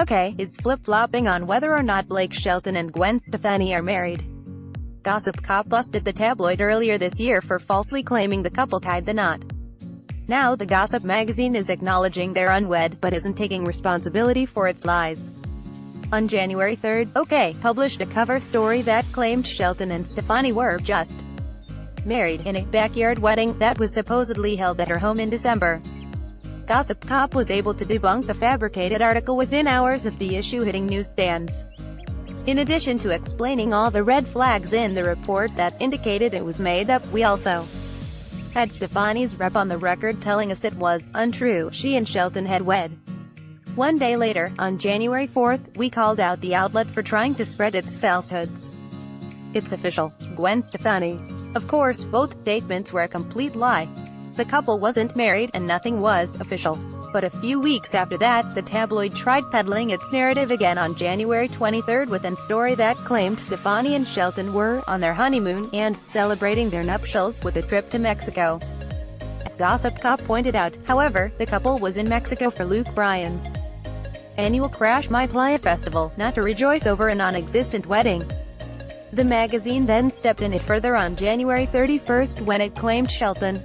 Okay, is flip-flopping on whether or not Blake Shelton and Gwen Stefani are married. Gossip Cop busted the tabloid earlier this year for falsely claiming the couple tied the knot. Now the Gossip magazine is acknowledging they're unwed, but isn't taking responsibility for its lies. On January 3rd, OK published a cover story that claimed Shelton and Stefani were just married in a backyard wedding that was supposedly held at her home in December. Gossip Cop was able to debunk the fabricated article within hours of the issue hitting newsstands. In addition to explaining all the red flags in the report that indicated it was made up, we also had Stefani's rep on the record telling us it was untrue she and Shelton had wed. One day later, on January 4th, we called out the outlet for trying to spread its falsehoods. It's official. Gwen Stefani. Of course, both statements were a complete lie. The couple wasn't married, and nothing was official. But a few weeks after that, the tabloid tried peddling its narrative again on January 23rd with a story that claimed Stefani and Shelton were on their honeymoon and celebrating their nuptials with a trip to Mexico. As Gossip Cop pointed out, however, the couple was in Mexico for Luke Bryan's annual Crash My Playa festival, not to rejoice over a non-existent wedding. The magazine then stepped in further on January 31st when it claimed Shelton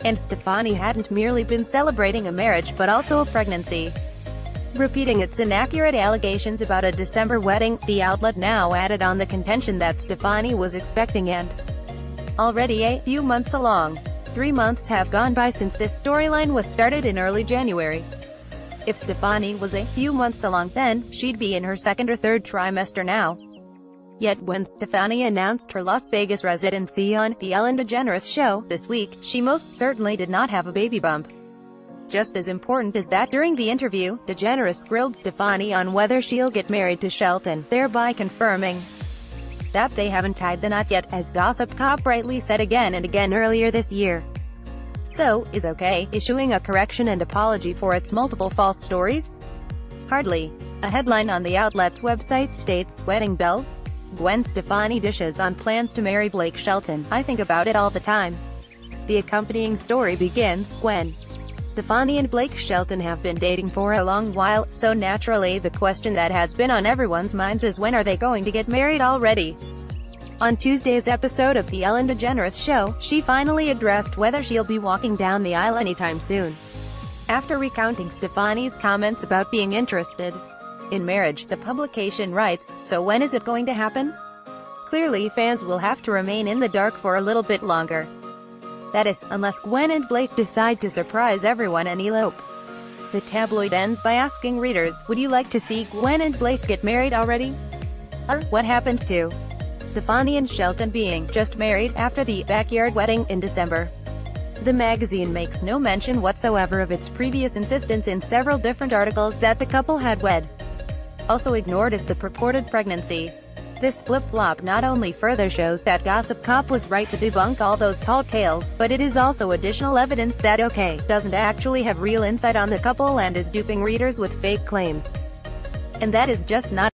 and Stefani hadn't merely been celebrating a marriage but also a pregnancy. Repeating its inaccurate allegations about a December wedding, the outlet now added on the contention that Stefani was expecting and already a few months along. 3 months have gone by since this storyline was started in early January. If Stefani was a few months along then, she'd be in her second or third trimester now. Yet when Stefani announced her Las Vegas residency on The Ellen DeGeneres Show this week, she most certainly did not have a baby bump. Just as important is that during the interview, DeGeneres grilled Stefani on whether she'll get married to Shelton, thereby confirming that they haven't tied the knot yet, as Gossip Cop rightly said again and again earlier this year. So, is OK issuing a correction and apology for its multiple false stories? Hardly. A headline on the outlet's website states, "Wedding bells? Gwen Stefani dishes on plans to marry Blake Shelton. I think about it all the time." The accompanying story begins, Gwen Stefani and Blake Shelton have been dating for a long while, so naturally the question that has been on everyone's minds is when are they going to get married already? On Tuesday's episode of The Ellen DeGeneres Show, she finally addressed whether she'll be walking down the aisle anytime soon. After recounting Stefani's comments about being interested in marriage, the publication writes, "So when is it going to happen? Clearly fans will have to remain in the dark for a little bit longer. That is, unless Gwen and Blake decide to surprise everyone and elope." The tabloid ends by asking readers, would you like to see Gwen and Blake get married already? Or, what happened to Stefani and Shelton being just married after the backyard wedding in December? The magazine makes no mention whatsoever of its previous insistence in several different articles that the couple had wed. Also ignored is the purported pregnancy. This flip-flop not only further shows that Gossip Cop was right to debunk all those tall tales, but it is also additional evidence that OK doesn't actually have real insight on the couple and is duping readers with fake claims. And that is just not